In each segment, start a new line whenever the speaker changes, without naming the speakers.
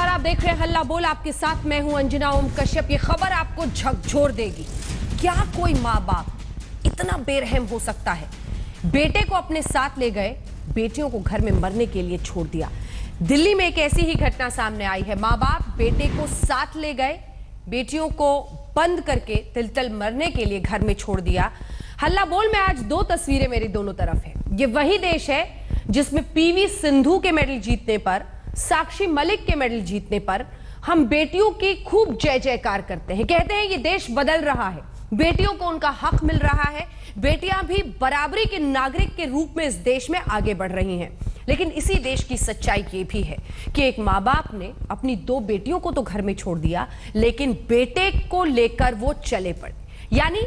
नमस्कार, आप देख रहे हैं हल्ला बोल। आपके साथ मैं हूं अंजना ओम कश्यप। ये खबर आपको झकझोर देगी। क्या कोई माँ बाप इतना बेरहम हो सकता है? बेटे को अपने साथ ले गए, बेटियों को घर में मरने के लिए छोड़ दिया। दिल्ली में एक ऐसी ही घटना सामने आई है। माँ बाप बेटे को साथ ले गए, बेटियों को बंद करके तिल-तिल मरने के लिए घर में छोड़ दिया। हल्ला बोल में आज दो तस्वीरें मेरी दोनों तरफ है। ये वही देश है जिसमें पीवी सिंधु के मेडल जीतने पर, साक्षी मलिक के मेडल जीतने पर हम बेटियों की खूब जय जयकार करते हैं। कहते हैं ये देश बदल रहा है, बेटियों को उनका हक मिल रहा है, बेटियां भी बराबरी के नागरिक के रूप में इस देश में आगे बढ़ रही हैं। लेकिन इसी देश की सच्चाई ये भी है कि एक माँ बाप ने अपनी दो बेटियों को तो घर में छोड़ दिया, लेकिन बेटे को लेकर वो चले पड़े। यानी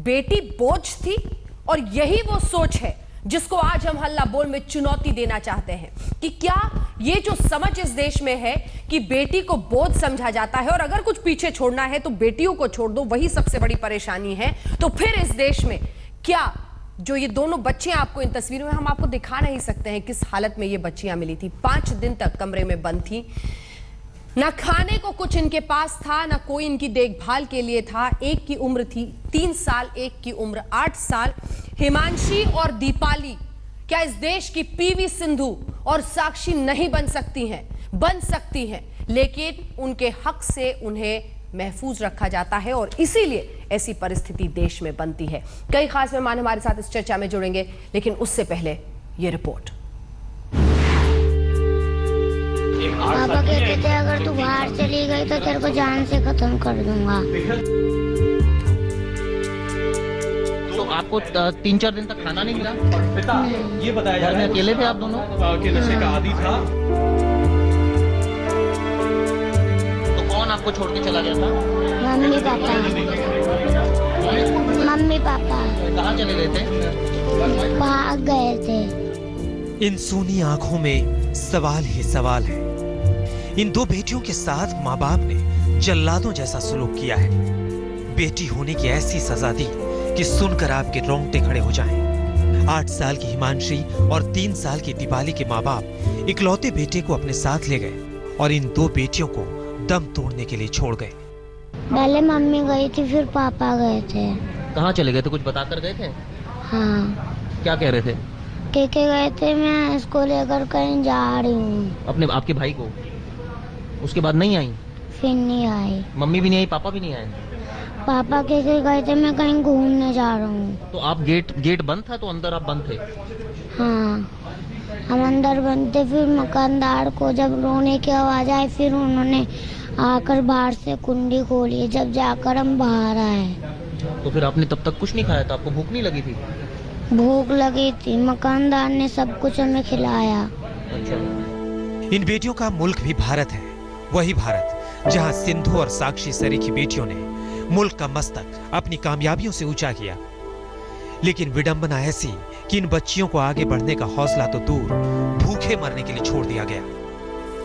बेटी बोझ थी, और यही वो सोच है जिसको आज हम हल्ला बोल में चुनौती देना चाहते हैं कि क्या ये जो समझ इस देश में है कि बेटी को बोझ समझा जाता है और अगर कुछ पीछे छोड़ना है तो बेटियों को छोड़ दो, वही सबसे बड़ी परेशानी है। तो फिर इस देश में क्या जो ये दोनों बच्चियां आपको इन तस्वीरों में हम आपको दिखा नहीं सकते हैं किस हालत में ये बच्चियां मिली थी। 5 दिन तक कमरे में बंद थी, ना खाने को कुछ इनके पास था, ना कोई इनकी देखभाल के लिए था। एक की उम्र थी 3 साल, एक की उम्र 8 साल। हिमांशी और दीपाली क्या इस देश की पीवी सिंधु और साक्षी नहीं बन सकती हैं? बन सकती हैं, लेकिन उनके हक से उन्हें महफूज रखा जाता है और इसीलिए ऐसी परिस्थिति देश में बनती है। कई खास मेहमान हमारे साथ इस चर्चा में जुड़ेंगे, लेकिन उससे पहले ये रिपोर्ट।
पापा कहते थे अगर तू बाहर चली गई तो तेरे को जान से खत्म कर दूंगा।
तो आपको 3-4 दिन तक खाना नहीं मिला?
पिता, ये बताया जा रहा है
अकेले थे आप दोनों
के नशे का आदी था।
तो कौन आपको छोड़ के चला गया था?
Mummy papa. मम्मी पापा
कहाँ चले गए थे?
भाग गए थे।
इन सूनी आंखों में सवाल ही सवाल है। इन दो बेटियों के साथ माँ बाप ने जल्लादों जैसा सलूक किया है। बेटी होने की ऐसी सजा दी कि सुनकर आपके रोंगटे खड़े हो जाएं। 8 साल की हिमांशी और 3 साल की दीपाली के माँ बाप इकलौते बेटे को अपने साथ ले गए और इन दो बेटियों को दम तोड़ने के लिए छोड़ गए।
पहले मम्मी गई थी, फिर पापा गए थे।
कहाँ चले गए थे? कुछ बता कर गए थे?
हाँ,
क्या कह रहे थे?
के गए थे मैं इसको लेकर कहीं जा रही हूँ।
अपने आपके भाई को? उसके बाद नहीं आई?
फिर नहीं आई।
मम्मी भी नहीं आई, पापा भी नहीं आए?
पापा के गए थे मैं कहीं घूमने जा रहा हूँ।
तो आप गेट बंद था, तो अंदर आप बंद थे?
हाँ, हम अंदर बंद थे। फिर मकानदार को जब रोने की आवाज आई, फिर उन्होंने आकर बाहर से कुंडी खोली। जब जाकर हम बाहर आए
तो फिर आपने तब तक कुछ नहीं खाया था? आपको भूख नहीं लगी थी?
भूख लगी थी, मकानदार ने सब कुछ हमें खिलाया।
अच्छा।
इन बेटियों का मुल्क भी भारत है, वही भारत जहां सिंधु और साक्षी सरीखी बेटियों ने मुल्क का मस्तक अपनी कामयाबियों से ऊंचा किया। लेकिन विडंबना ऐसी कि इन बच्चियों को आगे बढ़ने का हौसला तो दूर, भूखे मरने के लिए छोड़ दिया गया।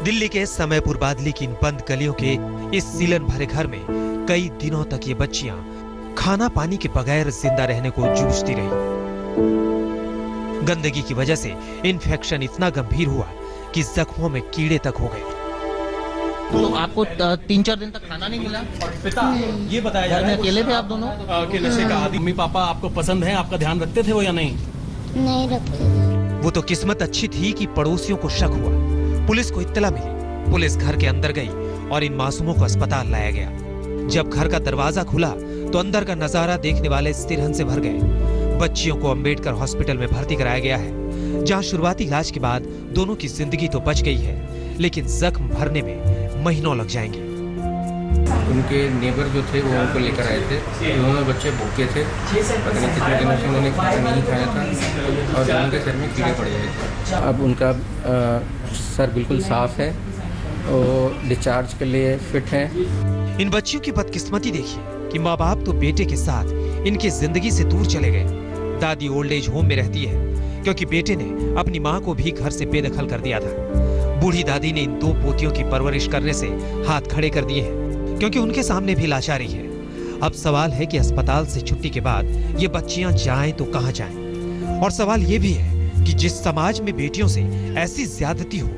दिल्ली के समयपुर बादली की इन बंद गलियों के इस सीलन भरे घर में कई दिनों तक ये बच्चियां खाना पानी के बगैर जिंदा रहने को जूझती रही। गंदगी की वजह से इन्फेक्शन इतना गंभीर हुआ कि जख्मों में कीड़े तक हो गए।
तो आपको 3-4 दिन तक खाना नहीं मिला?
पिता, ये बताया जा रहा है
अकेले थे आप दोनों
के नशे का आदी। मम्मी पापा आपको पसंद है, आपका ध्यान रखते थे वो या नहीं?
नहीं रखते थे।
वो तो किस्मत अच्छी थी कि पड़ोसियों को शक हुआ, पुलिस को इत्तला मिली, पुलिस घर के अंदर गई और इन मासूमों को अस्पताल लाया गया। जब घर का दरवाजा खुला तो अंदर का नजारा देखने वाले सिरहन से भर गए। बच्चियों को अंबेडकर हॉस्पिटल में भर्ती कराया गया है, जहां शुरुआती इलाज के बाद दोनों की जिंदगी तो बच गई है, लेकिन जख्म भरने में महीनों लग जाएंगे।
उनके नेबर जो थे वो उनको लेकर आए थे। दोनों बच्चे भूखे थे, पता नहीं कितने दिनों से उन्होंने खाना नहीं खाया था और उनके सर में कीड़े पड़े हुए थे। अब उनका सर बिल्कुल साफ है और डिस्चार्ज के लिए फिट है।
इन बच्चियों की बदकिस्मती देखिए कि माँ बाप तो बेटे के साथ इनकी जिंदगी से दूर चले गए। दादी ओल्ड एज होम में रहती है क्योंकि बेटे ने अपनी माँ को भी घर से बेदखल कर दिया था। बूढ़ी दादी ने इन दो पोतियों की परवरिश करने से हाथ खड़े कर दिए हैं क्योंकि उनके सामने भी लाचारी है। अब सवाल है कि अस्पताल से छुट्टी के बाद ये बच्चियां जाएं तो कहां जाएं? और सवाल ये भी है कि जिस समाज में बेटियों से ऐसी ज्यादती हो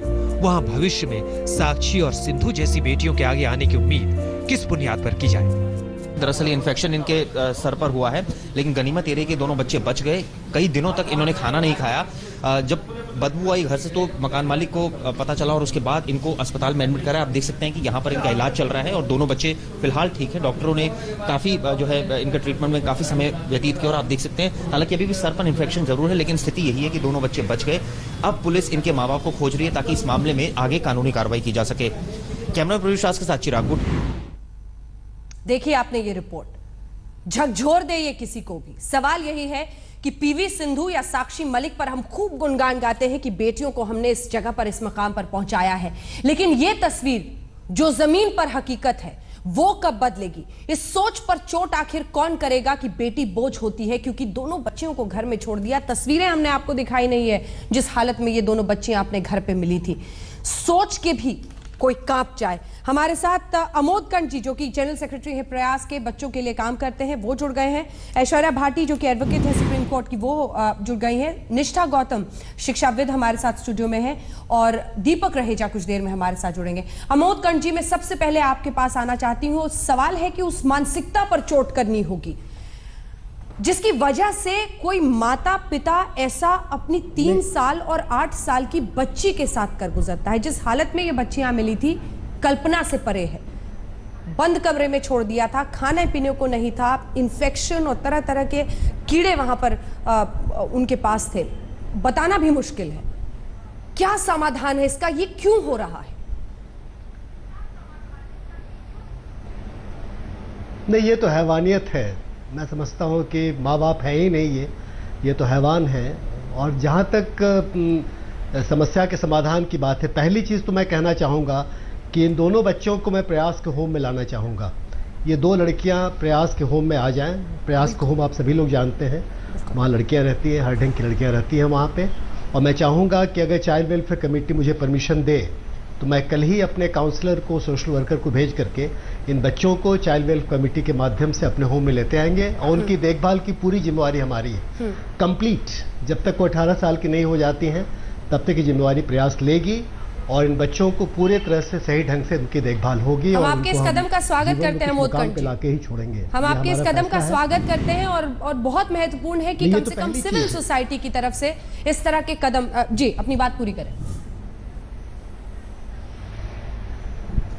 वहां भविष्य में साक्षी और सिंधु जैसी बेटियों के आगे आने की उम्मीद किस बुनियाद पर की जाए?
दरअसल ये इन्फेक्शन इनके सर पर हुआ है, लेकिन गनीमत ये रही कि दोनों बच्चे बच गए। कई दिनों तक इन्होंने खाना नहीं खाया। जब बदबू आई घर से तो मकान मालिक को पता चला और उसके बाद इनको अस्पताल में एडमिट करा। आप देख सकते हैं कि यहाँ पर इनका इलाज चल रहा है और दोनों बच्चे फिलहाल ठीक है। डॉक्टरों ने काफ़ी जो है इनका ट्रीटमेंट में काफ़ी समय व्यतीत किया और आप देख सकते हैं हालांकि अभी भी सर पर इन्फेक्शन जरूर है, लेकिन स्थिति यही है कि दोनों बच्चे बच गए। अब पुलिस इनके माँ बाप को खोज रही है ताकि इस मामले में आगे कानूनी कार्रवाई की जा सके। कैमरा प्रोड्यूसर के साथ चिराग गुट।
देखिए आपने ये रिपोर्ट, झकझोर दे ये किसी को भी। सवाल यही है कि पीवी सिंधु या साक्षी मलिक पर हम खूब गुणगान गाते हैं कि बेटियों को हमने इस जगह पर, इस मकाम पर पहुंचाया है, लेकिन ये तस्वीर जो जमीन पर हकीकत है वो कब बदलेगी? इस सोच पर चोट आखिर कौन करेगा कि बेटी बोझ होती है क्योंकि दोनों बच्चियों को घर में छोड़ दिया। तस्वीरें हमने आपको दिखाई नहीं है जिस हालत में ये दोनों बच्चियां अपने घर पे मिली थी। सोच के भी कोई कांप जाए। हमारे साथ अमोद कंठ जी जो कि जनरल सेक्रेटरी है प्रयास के, बच्चों के लिए काम करते हैं, वो जुड़ गए हैं। ऐश्वर्या भाटी जो कि एडवोकेट है सुप्रीम कोर्ट की, वो जुड़ गई हैं। निष्ठा गौतम शिक्षाविद हमारे साथ स्टूडियो में है और दीपक रहेजा कुछ देर में हमारे साथ जुड़ेंगे। अमोद कंठ जी, मैं सबसे पहले आपके पास आना चाहती हूँ। सवाल है कि उस मानसिकता पर चोट करनी होगी जिसकी वजह से कोई माता पिता ऐसा अपनी 3 साल और 8 साल की बच्ची के साथ कर गुजरता है। जिस हालत में ये बच्चियां मिली थी कल्पना से परे है। बंद कमरे में छोड़ दिया था, खाने पीने को नहीं था, इन्फेक्शन और तरह तरह के कीड़े वहां पर उनके पास थे। बताना भी मुश्किल है। क्या समाधान है इसका? ये क्यों हो रहा है?
नहीं, ये तो हैवानियत है। मैं समझता हूँ कि माँ बाप है ही नहीं, ये तो हैवान है। और जहाँ तक समस्या के समाधान की बात है, पहली चीज़ तो मैं कहना चाहूँगा कि इन दोनों बच्चों को मैं प्रयास के होम में लाना चाहूँगा। ये 2 लड़कियाँ प्रयास के होम में आ जाएं। प्रयास के होम आप सभी लोग जानते हैं, वहाँ लड़कियाँ रहती हैं, हर ढंग की लड़कियाँ रहती हैं वहाँ पे। और मैं चाहूँगा कि अगर चाइल्ड वेलफेयर कमेटी मुझे परमिशन दे तो मैं कल ही अपने काउंसलर को, सोशल वर्कर को भेज करके इन बच्चों को चाइल्ड वेलफेयर कमेटी के माध्यम से अपने होम में लेते आएंगे और उनकी देखभाल की पूरी जिम्मेवारी हमारी है, कंप्लीट। जब तक वो 18 साल की नहीं हो जाती हैं तब तक की जिम्मेवारी प्रयास लेगी और इन बच्चों को पूरे तरह से सही ढंग से उनकी देखभाल होगी।
हम
और
आपके इस कदम का स्वागत करते हैं अमोद कंठ जी।
लाके ही छोड़ेंगे।
हम आपके इस कदम का स्वागत करते हैं और बहुत महत्वपूर्ण है कि कम से कम सिविल सोसाइटी की तरफ से इस तरह के कदम। जी, अपनी बात पूरी करें।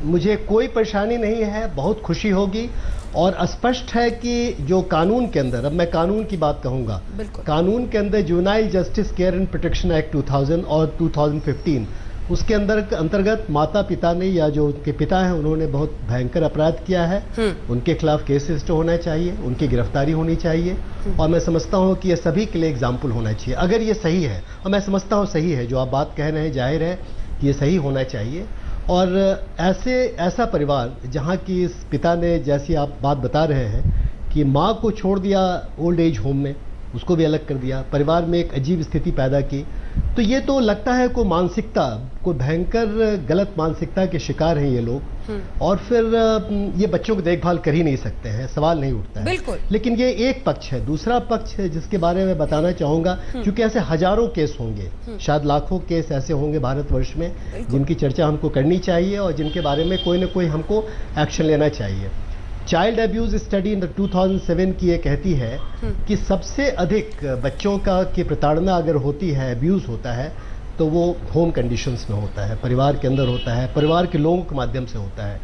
मुझे कोई परेशानी नहीं है, बहुत खुशी होगी। और स्पष्ट है कि जो कानून के अंदर, अब मैं कानून की बात कहूँगा, कानून के अंदर juvenile justice care and protection act 2000 और 2015 उसके अंतर्गत माता पिता ने या जो उनके पिता हैं उन्होंने बहुत भयंकर अपराध किया है, उनके खिलाफ केस रजिस्टर होना चाहिए, उनकी गिरफ्तारी होनी चाहिए। और मैं समझता हूँ कि ये सभी के लिए एग्जाम्पल होना चाहिए अगर ये सही है। और मैं समझता हूँ सही है, जो आप बात कह रहे हैं जाहिर है कि ये सही होना चाहिए। और ऐसा परिवार जहाँ की इस पिता ने, जैसी आप बात बता रहे हैं कि माँ को छोड़ दिया ओल्ड एज होम में, उसको भी अलग कर दिया, परिवार में एक अजीब स्थिति पैदा की, तो ये तो लगता है कोई मानसिकता, कोई भयंकर गलत मानसिकता के शिकार हैं ये लोग। और फिर ये बच्चों की देखभाल कर ही नहीं सकते हैं, सवाल नहीं उठता है।
बिल्कुल।
लेकिन ये एक पक्ष है। दूसरा पक्ष है जिसके बारे में बताना चाहूँगा, क्योंकि ऐसे हजारों केस होंगे, शायद लाखों केस ऐसे होंगे भारतवर्ष में जिनकी चर्चा हमको करनी चाहिए और जिनके बारे में कोई ना कोई हमको एक्शन लेना चाहिए। चाइल्ड अब्यूज स्टडी इन 2007 की ये कहती है कि सबसे अधिक बच्चों का की प्रताड़ना अगर होती है, अब्यूज़ होता है, तो वो होम कंडीशंस में होता है, परिवार के अंदर होता है, परिवार के लोगों के माध्यम से होता है।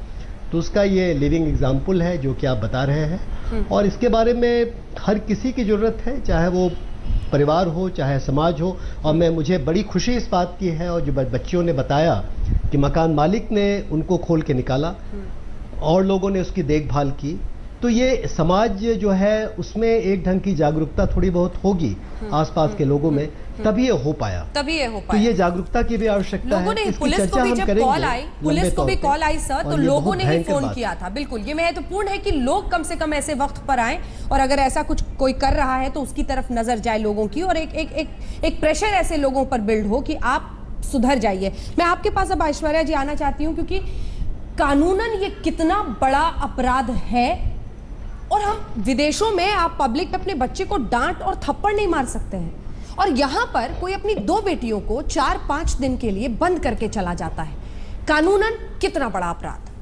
तो उसका ये लिविंग एग्जाम्पल है जो कि आप बता रहे हैं। और इसके बारे में हर किसी की ज़रूरत है, चाहे वो परिवार हो चाहे समाज हो। और मुझे बड़ी खुशी इस बात की है, और जो बच्चियों ने बताया कि मकान मालिक ने उनको खोल के निकाला और लोगों ने उसकी देखभाल की, तो ये समाज जो है उसमें एक ढंग की जागरूकता थोड़ी बहुत होगी आसपास के लोगों में, तभी ये हो पाया। तो ये जागरूकता की भी आवश्यकता है।
लोगों ने पुलिस को भी जब कॉल आई, पुलिस को भी कॉल आई सर, तो लोगों ने ही फोन किया था। बिल्कुल, ये महत्वपूर्ण है कि लोग कम से कम ऐसे वक्त पर आए और अगर ऐसा कुछ कोई कर रहा है तो उसकी तरफ नजर जाए लोगों की, और एक प्रेशर ऐसे लोगों पर बिल्ड हो कि आप सुधर जाइए। मैं आपके पास अब ऐश्वर्या जी आना चाहती हूँ, क्योंकि कानूनन ये कितना बड़ा अपराध है, और हम विदेशों में आप पब्लिक अपने बच्चे को डांट और थप्पड़ नहीं मार सकते हैं, और यहां पर कोई अपनी 2 बेटियों को 4-5 दिन के लिए बंद करके चला जाता है। कानूनन कितना बड़ा अपराध।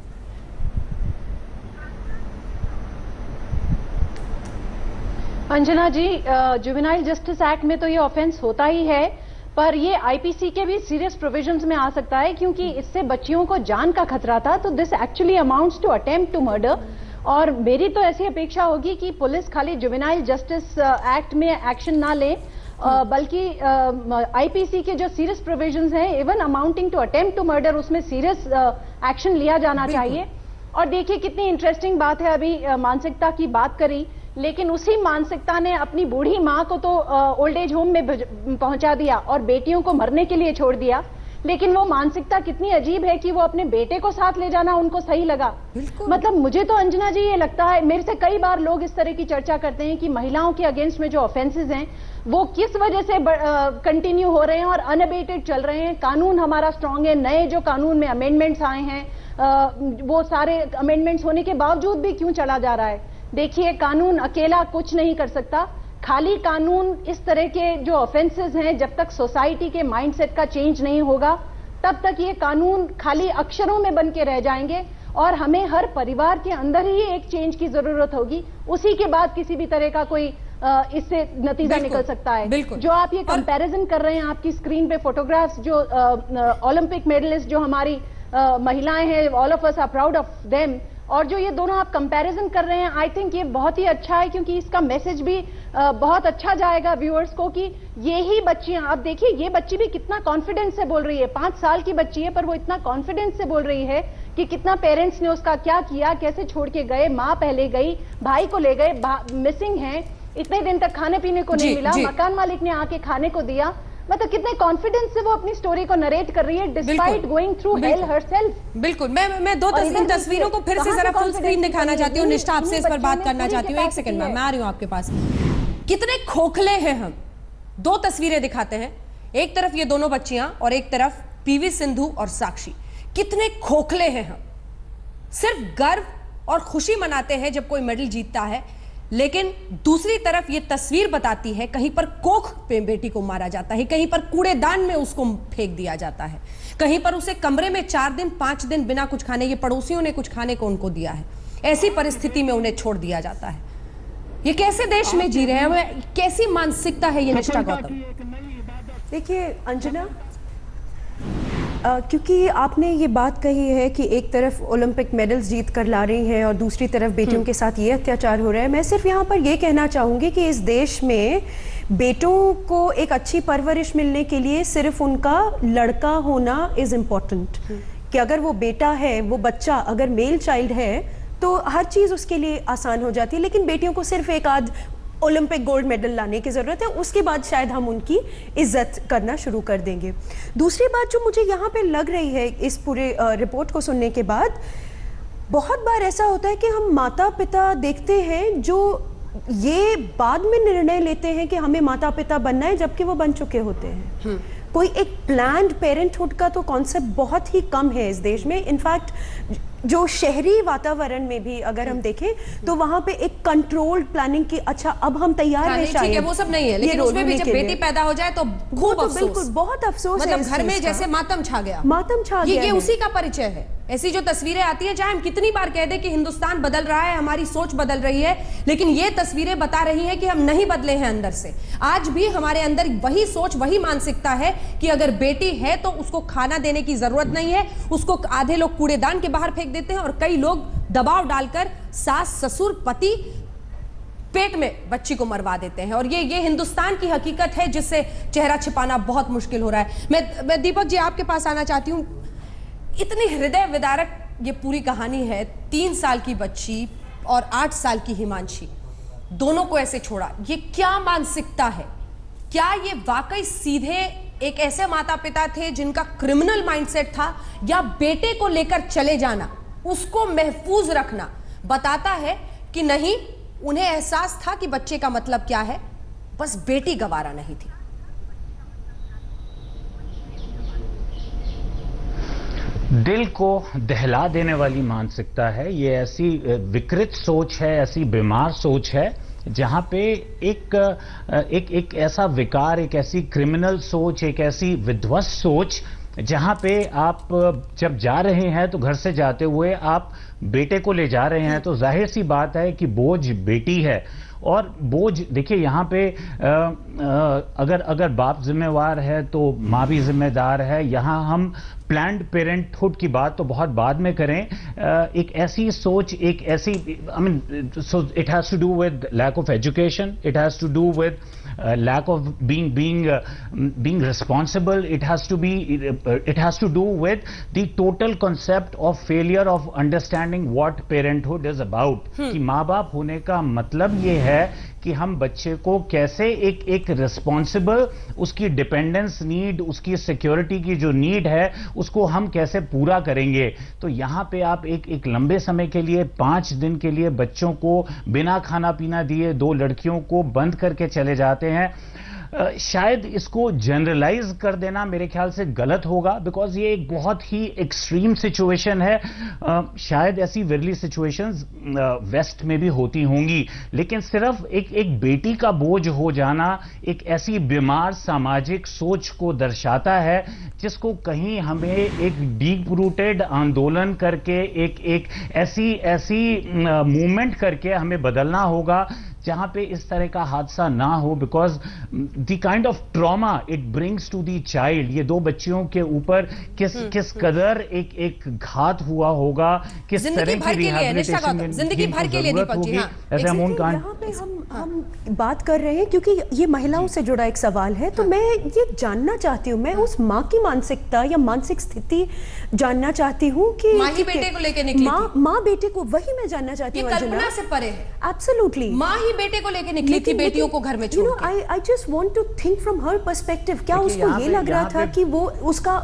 अंजना जी, जुवेनाइल जस्टिस एक्ट में तो ये ऑफेंस होता ही है, पर ये आईपीसी के भी सीरियस प्रोविजंस में आ सकता है, क्योंकि इससे बच्चियों को जान का खतरा था। तो this actually amounts to attempt to murder. और मेरी तो ऐसी अपेक्षा होगी कि पुलिस खाली जुवेनाइल जस्टिस एक्ट में एक्शन ना ले, बल्कि आईपीसी के जो सीरियस प्रोविजंस हैं, even amounting to attempt to murder, उसमें सीरियस एक्शन लिया जाना चाहिए। और देखिए कितनी इंटरेस्टिंग बात है, अभी मानसिकता की बात करी, लेकिन उसी मानसिकता ने अपनी बूढ़ी माँ को तो ओल्ड एज होम में पहुंचा दिया और बेटियों को मरने के लिए छोड़ दिया। लेकिन वो मानसिकता कितनी अजीब है कि वो अपने बेटे को साथ ले जाना उनको सही लगा। मतलब मुझे तो अंजना जी ये लगता है, मेरे से कई बार लोग इस तरह की चर्चा करते हैं कि महिलाओं के अगेंस्ट में जो ऑफेंसेस हैं वो किस वजह से कंटिन्यू हो रहे हैं और अनअबेटेड चल रहे हैं। कानून हमारा स्ट्रांग है, नए जो कानून में अमेंडमेंट्स आए हैं वो सारे अमेंडमेंट्स होने के बावजूद भी क्यों चला जा रहा है। देखिए, कानून अकेला कुछ नहीं कर सकता। खाली कानून इस तरह के जो ऑफेंसेस हैं, जब तक सोसाइटी के माइंडसेट का चेंज नहीं होगा तब तक ये कानून खाली अक्षरों में बन के रह जाएंगे और हमें हर परिवार के अंदर ही एक चेंज की जरूरत होगी। उसी के बाद किसी भी तरह का कोई इससे नतीजा निकल सकता है। जो आप ये कंपैरिजन कर रहे हैं, आपकी स्क्रीन पे फोटोग्राफ्स जो ओलंपिक मेडलिस्ट जो हमारी महिलाएं हैं, all of us are proud of them, और जो ये दोनों आप कंपैरिजन कर रहे हैं, आई थिंक ये बहुत ही अच्छा है, क्योंकि इसका मैसेज भी बहुत अच्छा जाएगा व्यूअर्स को कि ये ही बच्चियां, आप देखिए ये बच्ची भी कितना कॉन्फिडेंस से बोल रही है, 5 साल की बच्ची है पर वो इतना कॉन्फिडेंस से बोल रही है कि कितना पेरेंट्स ने उसका क्या किया, कैसे छोड़ के गए, माँ पहले गई, भाई को ले गए, मिसिंग है, इतने दिन तक खाने पीने को नहीं मिला, मकान मालिक ने आके खाने को दिया। मतलब कितने कॉन्फिडेंस से वो अपनी स्टोरी को नरेट कर रही है despite going through hell herself.
बिल्कुल, मैं 2 तस्वीरों को फिर से जरा फुल स्क्रीन दिखाना चाहती हूँ। निष्ठा, आपसे इस पर बात करना चाहती हूँ। 1 सेकंड में मैं आ रही हूँ आपके पास। कितने खोखले हैं हम। 2 तस्वीरें दिखाते हैं, एक तरफ ये दोनों बच्चियां और एक तरफ पीवी सिंधु और साक्षी। कितने खोखले हैं हम। सिर्फ गर्व और खुशी मनाते हैं जब कोई मेडल जीतता है, लेकिन दूसरी तरफ ये तस्वीर बताती है कहीं पर कोख पे बेटी को मारा जाता है, कहीं पर कूड़ेदान में उसको फेंक दिया जाता है, कहीं पर उसे कमरे में 4 दिन 5 दिन बिना कुछ खाने, ये पड़ोसियों ने कुछ खाने को उनको दिया है, ऐसी परिस्थिति में उन्हें छोड़ दिया जाता है। ये कैसे देश में जी रहे हैं, कैसी मानसिकता है ये निष्ठा गौतम?
देखिए अंजना, क्योंकि आपने ये बात कही है कि एक तरफ ओलंपिक मेडल्स जीत कर ला रही हैं और दूसरी तरफ बेटियों के साथ ये अत्याचार हो रहा है। मैं सिर्फ यहाँ पर ये कहना चाहूँगी कि इस देश में बेटों को एक अच्छी परवरिश मिलने के लिए सिर्फ उनका लड़का होना इज़ इम्पॉर्टेंट, कि अगर वो बेटा है, वो बच्चा अगर मेल चाइल्ड है तो हर चीज़ उसके लिए आसान हो जाती है। लेकिन बेटियों को सिर्फ एक आध ओलंपिक गोल्ड मेडल लाने की ज़रूरत है, उसके बाद शायद हम उनकी इज्जत करना शुरू कर देंगे। दूसरी बात जो मुझे यहाँ पे लग रही है इस पूरे रिपोर्ट को सुनने के बाद, बहुत बार ऐसा होता है कि हम माता पिता देखते हैं जो ये बाद में निर्णय लेते हैं कि हमें माता पिता बनना है, जबकि वो बन चुके होते हैं। कोई एक प्लान्ड पेरेंटहुड का तो कॉन्सेप्ट बहुत ही कम है इस देश में। इनफैक्ट जो शहरी वातावरण में भी अगर हम देखें तो वहां पे एक कंट्रोल्ड प्लानिंग की, अच्छा अब हम तैयार हैं शायद,
ठीक है वो सब नहीं है, लेकिन उसमें भी जब बेटी पैदा हो जाए तो खूब अफसोस,
बिल्कुल बहुत अफसोस,
मतलब घर में जैसे मातम छा गया,
मातम छा गया।
ये उसी का परिचय है। ऐसी जो तस्वीरें आती हैं, चाहे हम कितनी बार कह दें कि हिंदुस्तान बदल रहा है, हमारी सोच बदल रही है, लेकिन ये तस्वीरें बता रही हैं कि हम नहीं बदले हैं अंदर से। आज भी हमारे अंदर वही सोच, वही मानसिकता है कि अगर बेटी है तो उसको खाना देने की जरूरत नहीं है, उसको आधे लोग कूड़ेदान के बाहर फेंक देते हैं और कई लोग दबाव डालकर सास ससुर पति पेट में बच्ची को मरवा देते हैं। और ये हिंदुस्तान की हकीकत है जिससे चेहरा छिपाना बहुत मुश्किल हो रहा है। मैं दीपक जी आपके पास आना चाहती हूं। इतनी हृदय विदारक ये पूरी कहानी है। 3 साल की बच्ची और 8 साल की हिमांशी, दोनों को ऐसे छोड़ा। ये क्या मानसिकता है? क्या ये वाकई सीधे एक ऐसे माता पिता थे जिनका क्रिमिनल माइंडसेट था, या बेटे को लेकर चले जाना, उसको महफूज रखना बताता है कि नहीं, उन्हें एहसास था कि बच्चे का मतलब क्या है, बस बेटी गवारा नहीं थी।
दिल को दहला देने वाली मानसिकता है ये। ऐसी विकृत सोच है, ऐसी बीमार सोच है जहां पे एक ऐसा विकार, एक ऐसी क्रिमिनल सोच, एक ऐसी विध्वस्त सोच, जहां पे आप जब जा रहे हैं तो घर से जाते हुए आप बेटे को ले जा रहे हैं, तो जाहिर सी बात है कि बोझ बेटी है। और बोझ देखिए यहाँ पे अगर बाप जिम्मेवार है तो माँ भी जिम्मेदार है। यहाँ हम प्लान्ड पेरेंटहुड की बात तो बहुत बाद में करें। एक ऐसी सोच, एक ऐसी so it has to do with lack of education, it has to do with lack of being responsible, it has to do with the total concept of failure of understanding what parenthood is about। कि माँ बाप होने का मतलब ये है कि हम बच्चे को कैसे एक रिस्पॉन्सिबल, उसकी डिपेंडेंस नीड, उसकी सिक्योरिटी की जो नीड है उसको हम कैसे पूरा करेंगे। तो यहाँ पे आप एक लंबे समय के लिए 5 दिन के लिए बच्चों को बिना खाना पीना दिए 2 लड़कियों को बंद करके चले जाते हैं। शायद इसको जनरलाइज कर देना मेरे ख्याल से गलत होगा, बिकॉज ये एक बहुत ही एक्सट्रीम सिचुएशन है। शायद ऐसी विरली सिचुएशंस वेस्ट में भी होती होंगी, लेकिन सिर्फ एक बेटी का बोझ हो जाना एक ऐसी बीमार सामाजिक सोच को दर्शाता है, जिसको कहीं हमें एक डीप रूटेड आंदोलन करके एक ऐसी मूवमेंट करके हमें बदलना होगा जहां पे इस तरह का हादसा ना हो। Because the kind of trauma it brings to the child, ये 2 बच्चियों के ऊपर किस कदर एक घात हुआ होगा, किस तरह की रिहैबिलिटेशन
जिंदगी भर के लिए दीपक जी।
यहाँ पे हम बात कर रहे हैं क्योंकि ये महिलाओं से जुड़ा एक सवाल है, तो मैं ये जानना चाहती हूँ, मैं उस माँ की मानसिकता या मानसिक स्थिति जानना चाहती हूँ कि
माँ ही बेटे को लेकर निकली,
माँ बेटे को, वही मैं जानना चाहती हूँ।
कल्पना से परे है।
एब्सोल्युटली,
माँ ही बेटे को लेकर निकली थी, बेटियों को घर में छोड़ के।
I just want to think from her perspective. क्या उसको ये लग रहा था कि वो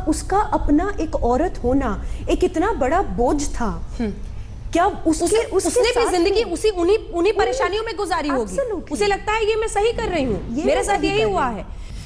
उसका अपना एक औरत होना एक इतना बड़ा बोझ था? क्या उसने
भी जिंदगी उन्हीं परेशानियों में गुजारी होगी? उसे लगता है ये मैं सही कर रही हूँ, मेरे साथ यही हुआ है।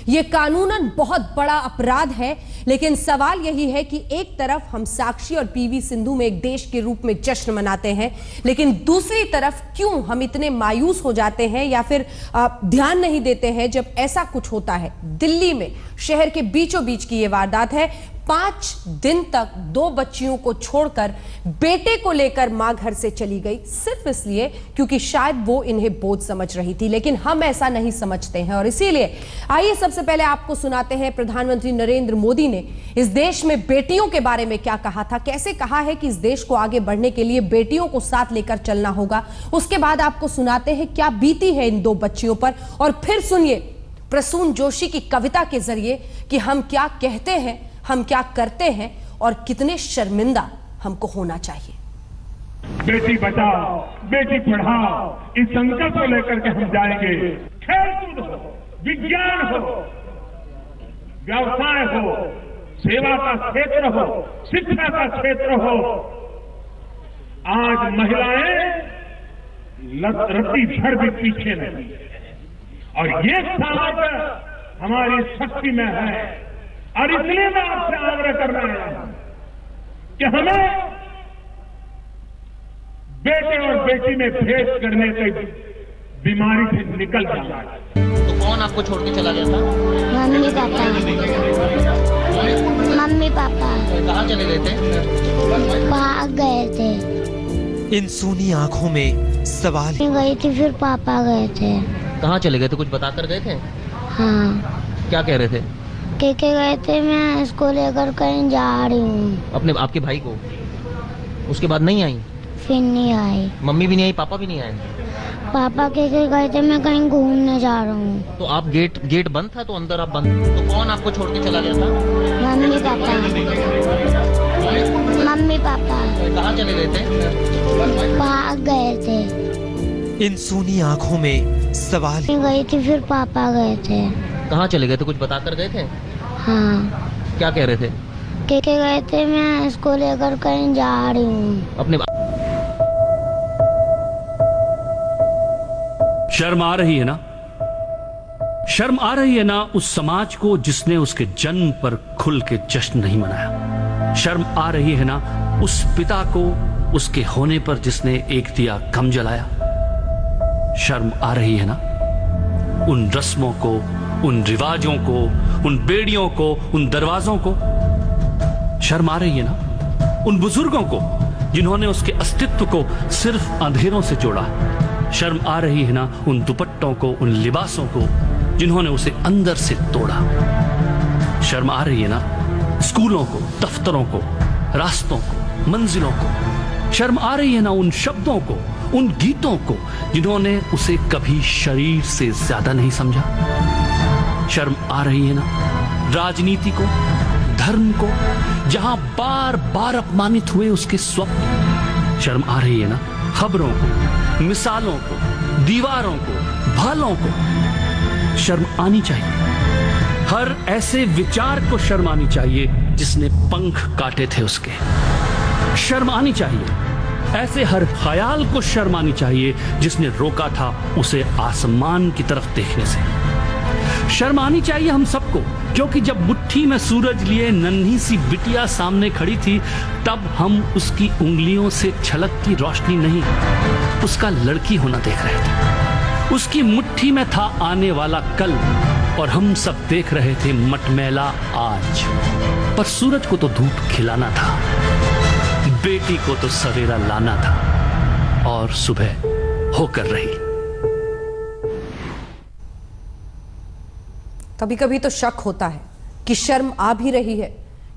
ये कानूनन बहुत बड़ा अपराध है, लेकिन सवाल यही है कि एक तरफ हम साक्षी और पीवी सिंधु में एक देश के रूप में जश्न मनाते हैं, लेकिन दूसरी तरफ क्यों हम इतने मायूस हो जाते हैं या फिर ध्यान नहीं देते हैं जब ऐसा कुछ होता है। दिल्ली में शहर के बीचों बीच की ये वारदात है। 5 दिन तक 2 बच्चियों को छोड़कर बेटे को लेकर मां घर से चली गई, सिर्फ इसलिए क्योंकि शायद वो इन्हें बोझ समझ रही थी। लेकिन हम ऐसा नहीं समझते हैं, और इसीलिए आइए सबसे पहले आपको सुनाते हैं प्रधानमंत्री नरेंद्र मोदी ने इस देश में बेटियों के बारे में क्या कहा था, कैसे कहा है कि इस देश को आगे बढ़ने के लिए बेटियों को साथ लेकर चलना होगा। उसके बाद आपको सुनाते हैं क्या बीती है इन 2 बच्चियों पर, और फिर सुनिए प्रसून जोशी की कविता के जरिए कि हम क्या कहते हैं, हम क्या करते हैं और कितने शर्मिंदा हमको होना चाहिए।
बेटी बचाओ, बेटी पढ़ाओ, इस संकल्प को लेकर के हम जाएंगे। खेल कूद हो, विज्ञान हो, व्यवसाय हो, सेवा का क्षेत्र हो, शिक्षा का क्षेत्र हो, आज महिलाएं रत्ती भर भी पीछे नहीं, और ये सामर्थ्य हमारी शक्ति में है। और इसलिए मैं आपसे आग्रह करना है कि हमें बेटे और बेटी में भेद करने की बीमारी से निकल जाना है।
तो कौन आपको छोड़ के चला गया था?
Mummy papa. मम्मी पापा
कहाँ चले गए थे?
भाग गए थे।
इन सूनी आंखों में सवाल
गई थी, फिर पापा गए थे।
कहाँ चले गए थे? कुछ बताकर गए थे?
हाँ।
क्या कह रहे थे?
के गए थे मैं इसको लेकर कहीं जा रही हूँ।
आपके भाई को? उसके बाद नहीं आई?
फिर नहीं आई।
मम्मी भी नहीं आई, पापा भी नहीं आए?
पापा के गए थे मैं कहीं घूमने जा रहा हूँ।
तो आप गेट बंद था, तो अंदर आप बंद, तो कौन आपको छोड़ के चला गया था?
Mummy papa. Mummy papa.
कहाँ चले गए थे?
भाग गए थे।
इन सूनी आंखों में सवाल
गई थी, फिर पापा गए थे।
कहाँ चले गए थे? कुछ बताकर गए थे?
हाँ।
क्या कह रहे थे?
के गए थे मैं इसको लेकर कहीं जा रही हूँ।
अपने
शर्म आ रही है ना? शर्म आ रही है ना उस समाज को जिसने उसके जन्म पर खुल के जश्न नहीं मनाया? शर्म आ रही है ना उस पिता को उसके होने पर जिसने एक दिया कम जलाया? शर्म आ रही है ना? उन रस्मों को, उन रिवाजों को, उन बेड़ियों को, उन दरवाजों को शर्म आ रही है ना? उन बुजुर्गों को जिन्होंने उसके अस्तित्व को सिर्फ अंधेरों से जोड़ा। शर्म आ रही है ना उन दुपट्टों को, उन लिबासों को जिन्होंने उसे अंदर से तोड़ा। शर्म आ रही है ना स्कूलों को, दफ्तरों को, रास्तों को, मंजिलों को। शर्म आ रही है ना उन शब्दों को, उन गीतों को जिन्होंने उसे कभी शरीर से ज्यादा नहीं समझा। शर्म आ रही है ना राजनीति को, धर्म को, जहां बार बार अपमानित हुए उसके स्वप्न। शर्म आ रही है ना खबरों को, मिसालों को, दीवारों को, भालों को। शर्म आनी चाहिए हर ऐसे विचार को, शर्म आनी चाहिए जिसने पंख काटे थे उसके। शर्म आनी चाहिए ऐसे हर ख्याल को, शर्म आनी चाहिए जिसने रोका था उसे आसमान की तरफ देखने से। शर्म आनी चाहिए हम सबको, क्योंकि जब मुट्ठी में सूरज लिए नन्ही सी बिटिया सामने खड़ी थी, तब हम उसकी उंगलियों से छलकती रोशनी नहीं, उसका लड़की होना देख रहे थे। उसकी मुट्ठी में था आने वाला कल, और हम सब देख रहे थे मटमैला आज। पर सूरज को तो धूप खिलाना था, बेटी को तो सवेरा लाना था, और सुबह होकर रही।
कभी कभी तो शक होता है कि शर्म आ भी रही है,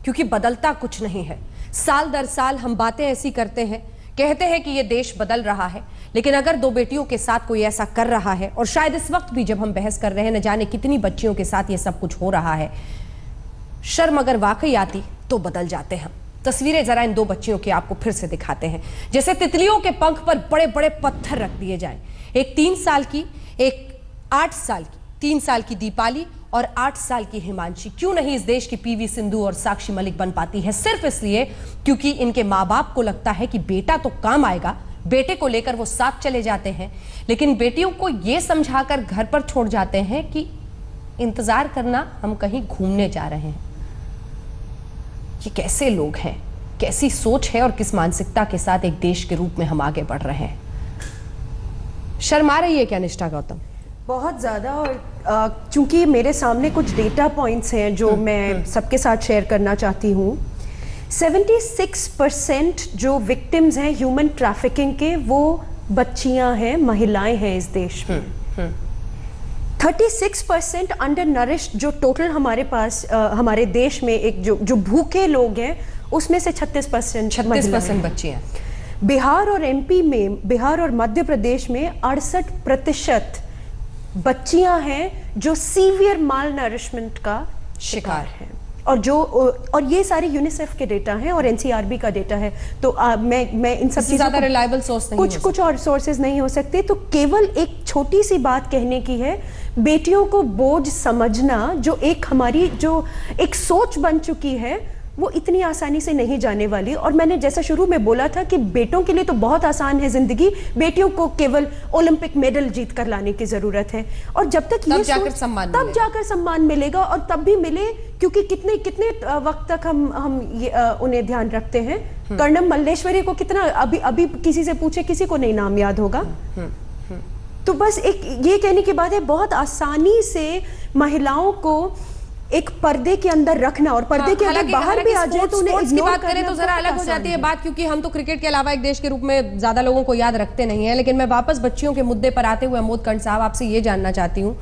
क्योंकि बदलता कुछ नहीं है। साल दर साल हम बातें ऐसी करते हैं, कहते हैं कि ये देश बदल रहा है, लेकिन अगर दो बेटियों के साथ कोई ऐसा कर रहा है, और शायद इस वक्त भी जब हम बहस कर रहे हैं, न जाने कितनी बच्चियों के साथ ये सब कुछ हो रहा है, शर्म अगर वाकई आती तो बदल जाते हम। तस्वीरें जरा इन दो बच्चियों की आपको फिर से दिखाते हैं, जैसे तितलियों के पंख पर बड़े बड़े पत्थर रख दिए जाएं। एक 3 साल की, एक 8 साल की, 3 साल की दीपाली और 8 साल की हिमांशी क्यों नहीं इस देश की पीवी सिंधु और साक्षी मलिक बन पाती है? सिर्फ इसलिए क्योंकि इनके माँ बाप को लगता है कि बेटा तो काम आएगा, बेटे को लेकर वो साथ चले जाते हैं, लेकिन बेटियों को ये समझाकर घर पर छोड़ जाते हैं कि इंतजार करना, हम कहीं घूमने जा रहे हैं। ये कैसे लोग हैं, कैसी सोच है और किस मानसिकता के साथ एक देश के रूप में हम आगे बढ़ रहे हैं? शर्म आ रही है क्या निष्ठा गौतम?
बहुत ज़्यादा। और चूंकि मेरे सामने कुछ डेटा पॉइंट्स हैं जो मैं सबके साथ शेयर करना चाहती हूँ। 76% जो विक्टिम्स हैं ह्यूमन ट्रैफिकिंग के, वो बच्चियां हैं, महिलाएं हैं इस देश में। 36% अंडर नरिश्ड जो टोटल हमारे पास हमारे देश में एक जो भूखे लोग हैं, उसमें से 36%
बच्चियां।
बिहार और एमपी में, बिहार और मध्य प्रदेश में 68% बच्चियां हैं जो सीवियर माल नरिशमेंट का शिकार हैं। और ये सारे यूनिसेफ के डेटा हैं और एनसीआरबी का डेटा है। तो मैं इन सब चीजों
ज्यादा रिलायबल सोर्स नहीं,
कुछ और सोर्सेज नहीं हो सकते। तो केवल एक छोटी सी बात कहने की है, बेटियों को बोझ समझना जो एक हमारी जो एक सोच बन चुकी है, वो इतनी आसानी से नहीं जाने वाली। और मैंने जैसा शुरू में बोला था कि बेटों के लिए तो बहुत आसान है जिंदगी, बेटियों को केवल ओलंपिक मेडल जीत कर लाने की जरूरत है। और जब तक ये
जाकर
सम्मान मिलेगा, और तब भी मिले, क्योंकि कितने वक्त तक हम उन्हें ध्यान रखते हैं। कर्णम मल्लेश्वरी को कितना, अभी किसी से पूछे, किसी को नहीं नाम याद होगा। तो बस एक ये कहने की बात है, बहुत आसानी से महिलाओं को एक पर्दे के अंदर रखना, और पर्दे के अगर बाहर भी आ जाए तो उन्हें इग्नोर
बात करें तो जरा अलग हो जाती है बात, क्योंकि हम तो क्रिकेट के अलावा एक देश के रूप में ज्यादा लोगों को याद रखते नहीं है। लेकिन मैं वापस बच्चियों के मुद्दे पर आते हुए अमोद कर्ण साहब, आपसे ये जानना चाहती हूँ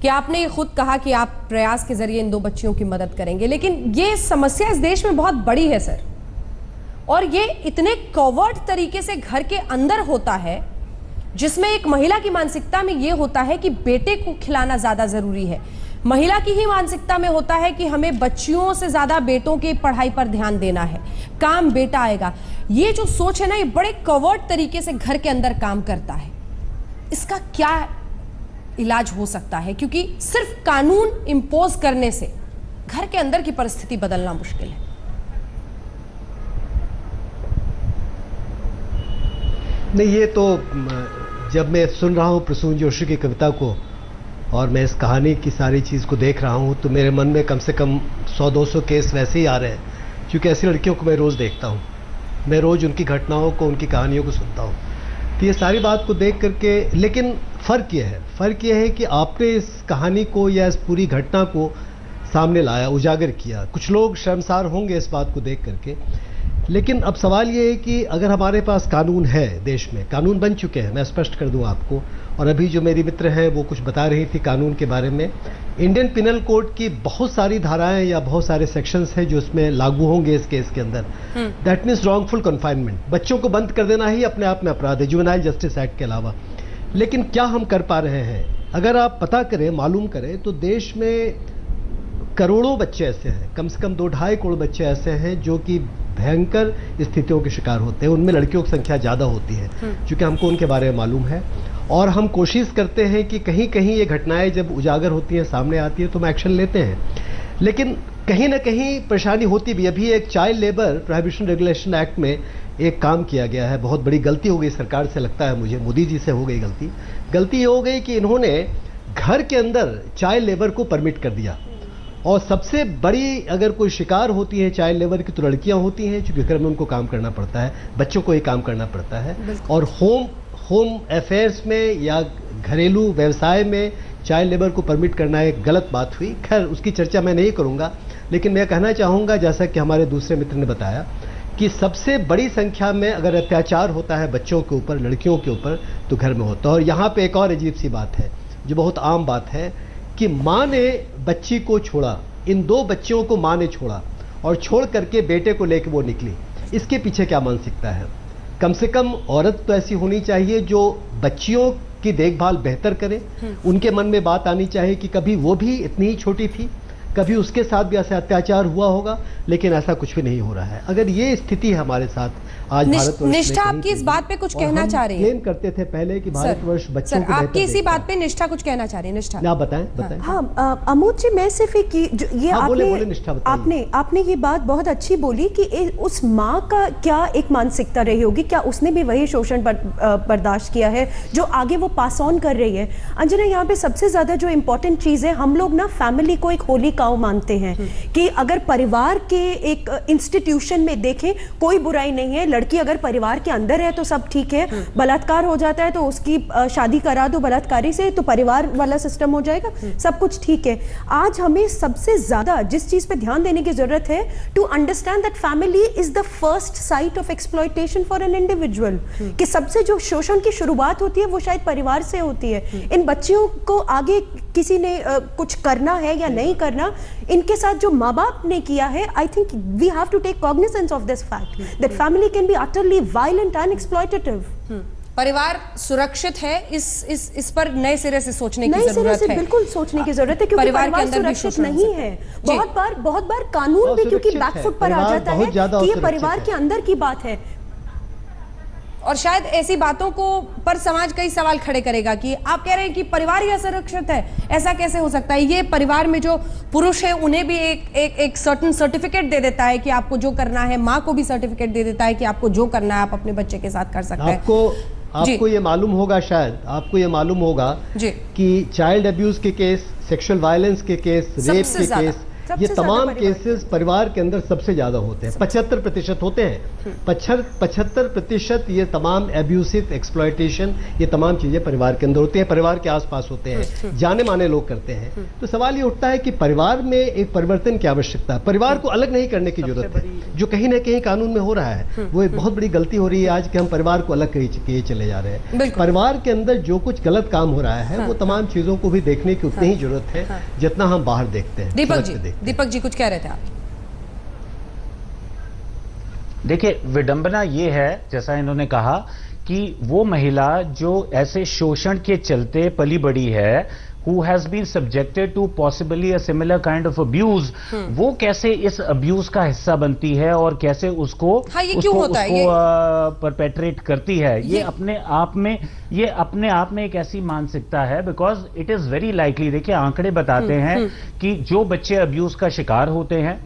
कि आपने ये खुद कहा कि आप प्रयास के जरिए इन दो बच्चियों की मदद करेंगे, लेकिन ये समस्या इस देश में बहुत बड़ी है सर, और ये इतने कवर्ड तरीके से घर के अंदर होता है, जिसमें एक महिला की मानसिकता में ये होता है कि बेटे को खिलाना ज्यादा जरूरी है। महिला की ही मानसिकता में होता है कि हमें बच्चियों से ज्यादा बेटों की पढ़ाई पर ध्यान देना है, काम बेटा आएगा। ये जो सोच है ना, ये बड़े कवर्ड तरीके से घर के अंदर काम करता है। इसका क्या इलाज हो सकता है? क्योंकि सिर्फ कानून इंपोज करने से घर के अंदर की परिस्थिति बदलना मुश्किल है।
नहीं, ये तो जब मैं सुन रहा हूँ प्रसून जोशी की कविता को और मैं इस कहानी की सारी चीज़ को देख रहा हूँ, तो मेरे मन में कम से कम 100-200 केस वैसे ही आ रहे हैं, क्योंकि ऐसी लड़कियों को मैं रोज़ देखता हूँ। मैं रोज़ उनकी घटनाओं को, उनकी कहानियों को सुनता हूँ। तो ये सारी बात को देख करके, लेकिन फ़र्क ये है कि आपने इस कहानी को या इस पूरी घटना को सामने लाया, उजागर किया। कुछ लोग शर्मसार होंगे इस बात को देख करके, लेकिन अब सवाल ये है कि अगर हमारे पास कानून है, देश में कानून बन चुके हैं, मैं स्पष्ट कर दूं आपको, और अभी जो मेरी मित्र हैं वो कुछ बता रही थी कानून के बारे में, इंडियन पिनल कोड की बहुत सारी धाराएं या बहुत सारे सेक्शंस हैं जो इसमें लागू होंगे इस केस के अंदर। दैट मीन्स रॉन्गफुल कन्फाइनमेंट, बच्चों को बंद कर देना ही अपने आप में अपराध है, जुवेनाइल जस्टिस एक्ट के अलावा। लेकिन क्या हम कर पा रहे हैं? अगर आप पता करें, मालूम करें, तो देश में करोड़ों बच्चे ऐसे हैं, कम से कम 2-2.5 करोड़ बच्चे ऐसे हैं जो कि भयंकर स्थितियों के शिकार होते हैं। उनमें लड़कियों की संख्या ज़्यादा होती है, क्योंकि हमको उनके बारे में मालूम है, और हम कोशिश करते हैं कि कहीं कहीं ये घटनाएं जब उजागर होती हैं, सामने आती है, तो हम एक्शन लेते हैं। लेकिन कहीं ना कहीं परेशानी होती भी। अभी एक child labour prohibition regulation act में एक काम किया गया है, बहुत बड़ी गलती हो गई सरकार से, लगता है मुझे मोदी जी से हो गई गलती ये हो गई कि इन्होंने घर के अंदर चाइल्ड लेबर को परमिट कर दिया। और सबसे बड़ी अगर कोई शिकार होती है चाइल्ड लेबर की तो लड़कियां होती हैं, क्योंकि घर में उनको काम करना पड़ता है, बच्चों को ही काम करना पड़ता है। और होम अफेयर्स में या घरेलू व्यवसाय में चाइल्ड लेबर को परमिट करना एक गलत बात हुई। खैर, उसकी चर्चा मैं नहीं करूंगा, लेकिन मैं कहना चाहूँगा, जैसा कि हमारे दूसरे मित्र ने बताया, कि सबसे बड़ी संख्या में अगर अत्याचार होता है बच्चों के ऊपर, लड़कियों के ऊपर, तो घर में होता है। और यहाँ पे एक और अजीब सी बात है जो बहुत आम बात है कि माँ ने बच्ची को छोड़ा, इन 2 बच्चियों को माँ ने छोड़ा और छोड़ करके बेटे को लेकर वो निकली। इसके पीछे क्या मानसिकता है? कम से कम औरत तो ऐसी होनी चाहिए जो बच्चियों की देखभाल बेहतर करे। उनके मन में बात आनी चाहिए कि कभी वो भी इतनी ही छोटी थी, कभी उसके साथ भी ऐसा अत्याचार हुआ होगा, लेकिन ऐसा कुछ भी नहीं हो रहा है। अगर ये स्थिति है हमारे साथ आज भारतवर्ष में,
निष्ठा आपकी इस बात पे कुछ कहना चाह रही है?
क्लेम करते थे पहले कि भारतवर्ष बच्चों को
आपकी इसी बात पे निष्ठा कुछ कहना चाह रही है। निष्ठा,
आप बताएं।
हाँ, अमोद जी, मैं सिर्फ एक ये आपने ये बात बहुत अच्छी बोली कि उस माँ का क्या एक मानसिकता रही होगी, क्या उसने भी वही शोषण बर्दाश्त किया है जो आगे वो पास ऑन कर रही है। अंजना, यहाँ पे सबसे ज्यादा जो इम्पोर्टेंट चीज है, हम लोग ना फैमिली को एक होली काउ मानते हैं कि अगर परिवार के एक इंस्टीट्यूशन में देखें, कोई बुराई नहीं है, लड़की अगर परिवार के अंदर है तो सब ठीक है, बलात्कार हो जाता है तो उसकी शादी करा दो बलात्कारी से, तो परिवार वाला सिस्टम हो जाएगा, सब कुछ ठीक है। आज हमें सबसे ज्यादा जिस चीज पे ध्यान देने की जरूरत है, to understand that family is the first site of exploitation for an individual, कि सबसे जो शोषण की शुरुआत होती है वो शायद परिवार से होती है। इन बच्चियों को आगे किसी ने कुछ करना है या नहीं करना, इनके साथ जो माँ बाप ने किया है, I think we have to take cognizance of this fact that family can be utterly violent and exploitative.
परिवार सुरक्षित है, इस पर नए सिरे से सोचने की जरूरत है।
बिल्कुल सोचने की जरूरत है, क्योंकि परिवार के अंदर सुरक्षित नहीं है। बहुत बार कानून भी क्योंकि बैकफुट पर आ जाता है कि ये परिवार के अंदर की बात है,
और शायद ऐसी बातों को पर समाज कई सवाल खड़े करेगा कि आप कह रहे हैं कि परिवार ही असुरक्षित है, ऐसा कैसे हो सकता है? ये परिवार में जो पुरुष है उन्हें भी एक सर्टेन सर्टिफिकेट दे देता है कि आपको जो करना है, माँ को भी सर्टिफिकेट दे देता है कि आपको जो करना है आप अपने बच्चे के साथ कर सकते हैं।
आपको ये मालूम होगा, शायद आपको ये मालूम होगा कि चाइल्ड अब्यूज के केस, सेक्सुअल वायलेंस के केस, रेप के केस, ये तमाम केसेस परिवार के अंदर सबसे ज्यादा होते हैं। 75% होते हैं। 75% ये तमाम एब्यूसिव, एक्सप्लॉयटेशन, ये तमाम चीजें परिवार के अंदर होती हैं, परिवार के आसपास होते हैं, जाने माने लोग करते हैं। तो सवाल ये उठता है कि परिवार में एक परिवर्तन की आवश्यकता है, परिवार को अलग नहीं करने की जरूरत है, जो कहीं ना कहीं कानून में हो रहा है। वो एक बहुत बड़ी गलती हो रही है आज कि हम परिवार को अलग किए चले जा रहे हैं। परिवार के अंदर जो कुछ गलत काम हो रहा है वो तमाम चीजों को भी देखने की उतनी ही जरूरत है जितना हम बाहर देखते हैं।
दीपक जी कुछ कह रहे थे आप?
देखिए, विडंबना ये है, जैसा इन्होंने कहा, कि वो महिला जो ऐसे शोषण के चलते पली बड़ी है, who has been subjected to possibly a similar kind of abuse, वो कैसे इस अब्यूज का हिस्सा बनती है और कैसे उसको परपेट्रेट करती है। ये अपने आप में एक ऐसी मानसिकता है, because it is very likely, देखिए आंकड़े बताते हैं कि जो बच्चे अब्यूज का शिकार होते हैं,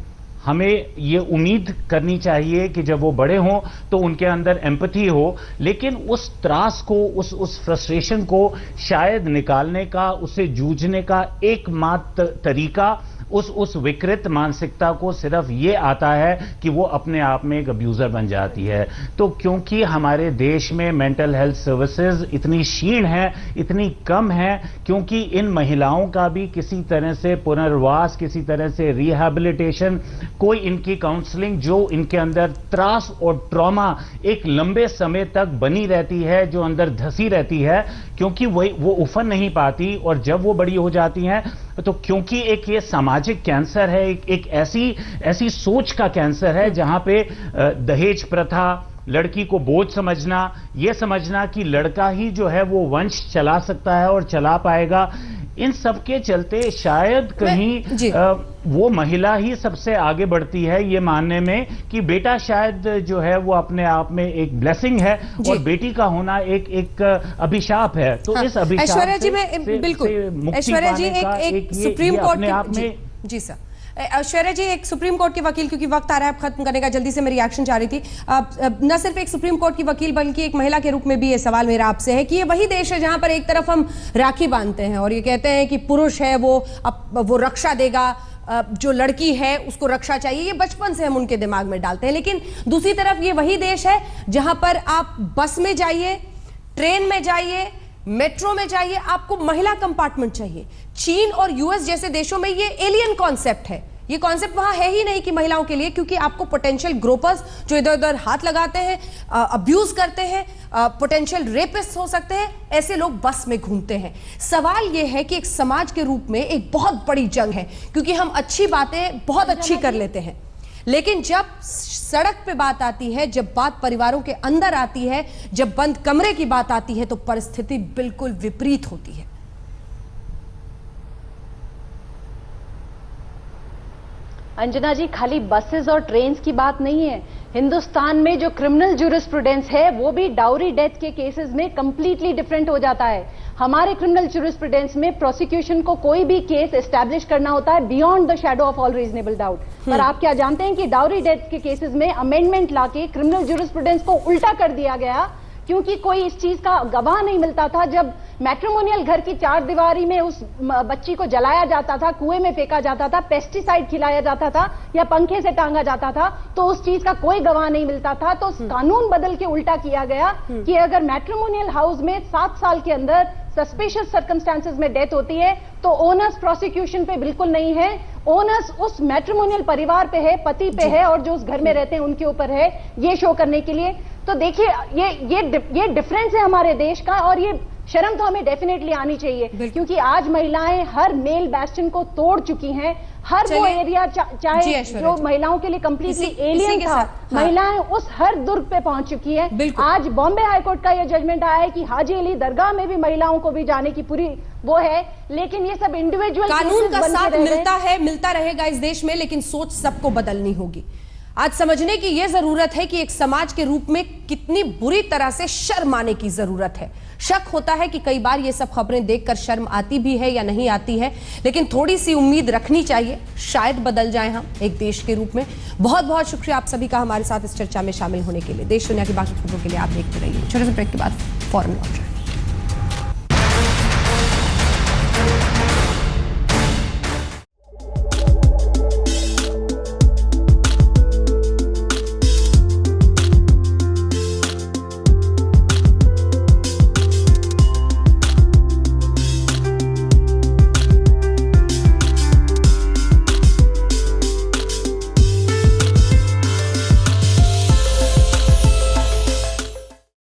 हमें ये उम्मीद करनी चाहिए कि जब वो बड़े हों तो उनके अंदर एम्पैथी हो, लेकिन उस त्रास को, उस फ्रस्ट्रेशन को शायद निकालने का, उससे जूझने का एकमात्र तरीका उस विकृत मानसिकता को सिर्फ ये आता है कि वो अपने आप में एक अब्यूजर बन जाती है। तो क्योंकि हमारे देश में मेंटल हेल्थ सर्विसेज इतनी क्षीण है, इतनी कम है, क्योंकि इन महिलाओं का भी किसी तरह से पुनर्वास, किसी तरह से रिहैबिलिटेशन, कोई इनकी काउंसलिंग जो इनके अंदर त्रास और ट्रॉमा एक लंबे समय तक बनी रहती है, जो अंदर धसी रहती है, क्योंकि वो उफन नहीं पाती और जब वो बड़ी हो जाती हैं तो क्योंकि एक ये सामाजिक कैंसर है, एक ऐसी सोच का कैंसर है जहां पे दहेज प्रथा, लड़की को बोझ समझना, यह समझना कि लड़का ही जो है वो वंश चला सकता है और चला पाएगा, इन सब के चलते शायद कहीं वो महिला ही सबसे आगे बढ़ती है ये मानने में कि बेटा शायद जो है वो अपने आप में एक ब्लेसिंग है और बेटी का होना एक अभिशाप है। तो इस अभिशाप
ऐश्वर्या जी में बिल्कुल, ऐश्वर्या जी एक सुप्रीम कोर्ट में जी सर, ऐश्वर्या जी एक सुप्रीम कोर्ट के वकील, क्योंकि वक्त आ रहा है खत्म करने का, जल्दी से मेरी रिएक्शन चाह रही थी, न सिर्फ एक सुप्रीम कोर्ट की वकील बल्कि एक महिला के रूप में भी ये सवाल मेरा आपसे है कि ये वही देश है जहां पर एक तरफ हम राखी बांधते हैं और ये कहते हैं कि पुरुष है वो रक्षा देगा, जो लड़की है उसको रक्षा चाहिए, ये बचपन से हम उनके दिमाग में डालते हैं, लेकिन दूसरी तरफ ये वही देश है जहां पर आप बस में जाइए, ट्रेन में जाइए, मेट्रो में जाइए, आपको महिला कंपार्टमेंट चाहिए। चीन और यूएस जैसे देशों में ये एलियन कॉन्सेप्ट है, ये कॉन्सेप्ट वहां है ही नहीं कि महिलाओं के लिए, क्योंकि आपको पोटेंशियल ग्रोपर्स जो इधर उधर हाथ लगाते हैं, अब्यूज करते हैं, पोटेंशियल रेपिस्ट हो सकते हैं, ऐसे लोग बस में घूमते हैं। सवाल यह है कि एक समाज के रूप में एक बहुत बड़ी जंग है, क्योंकि हम अच्छी बातें बहुत अच्छी कर लेते हैं, लेकिन जब सड़क पे बात आती है, जब बात परिवारों के अंदर आती है, जब बंद कमरे की बात आती है, तो परिस्थिति बिल्कुल विपरीत होती है।
अंजना जी, खाली बसेस और ट्रेन्स की बात नहीं है, हिंदुस्तान में जो क्रिमिनल ज्यूरिस्प्रूडेंस है वो भी डाउरी डेथ के केसेस में कंप्लीटली डिफरेंट हो जाता है। हमारे क्रिमिनल ज्यूरिस्प्रूडेंस में प्रोसिक्यूशन को कोई भी केस एस्टैब्लिश करना होता है beyond the shadow of all reasonable doubt. पर आप क्या जानते हैं कि डाउरी डेथ के केसेस में अमेंडमेंट लाके क्रिमिनल ज्यूरिस्प्रूडेंस को उल्टा कर दिया गया, क्योंकि कोई इस चीज का गवाह नहीं मिलता था। जब मैट्रिमोनियल घर की चार दीवारी में उस बच्ची को जलाया जाता था, कुएं में फेंका जाता था, पेस्टिसाइड खिलाया जाता था या पंखे से टांगा जाता था, तो उस चीज का कोई गवाह नहीं मिलता था। तो कानून बदल के उल्टा किया गया कि अगर मैट्रिमोनियल हाउस में 7 साल के अंदर सस्पिशियस सर्कमस्टांसेस में डेथ होती है तो ओनर्स प्रोसिक्यूशन पे बिल्कुल नहीं है, ओनर्स उस मैट्रिमोनियल परिवार पे है, पति पे है और जो उस घर में रहते हैं उनके ऊपर है, ये शो करने के लिए। तो देखिए ये डिफरेंस है हमारे देश का, और ये शर्म तो हमें डेफिनेटली आनी चाहिए, क्योंकि आज महिलाएं हर मेल बैस्टन को तोड़ चुकी हैं। हर वो एरिया चाहे जो महिलाओं के लिए कंप्लीटली एलियन था, महिलाएं उस हर दुर्ग पे पहुंच चुकी है। आज बॉम्बे हाईकोर्ट का ये जजमेंट आया है कि हाजी अली दरगाह में भी महिलाओं को भी जाने की पूरी वो है, लेकिन ये सब इंडिविजुअल
कानून का साथ मिलता रहेगा इस देश में, लेकिन सोच सबको बदलनी होगी। आज समझने की यह जरूरत है कि एक समाज के रूप में कितनी बुरी तरह से शर्म आने की जरूरत है। शक होता है कि कई बार ये सब खबरें देखकर शर्म आती भी है या नहीं आती है, लेकिन थोड़ी सी उम्मीद रखनी चाहिए, शायद बदल जाएं हम एक देश के रूप में। बहुत बहुत शुक्रिया आप सभी का हमारे साथ इस चर्चा में शामिल होने के लिए। देश दुनिया की बाकी खबरों के लिए आप देखते रहिए। छोटे से ब्रेक के बाद फौरन लौट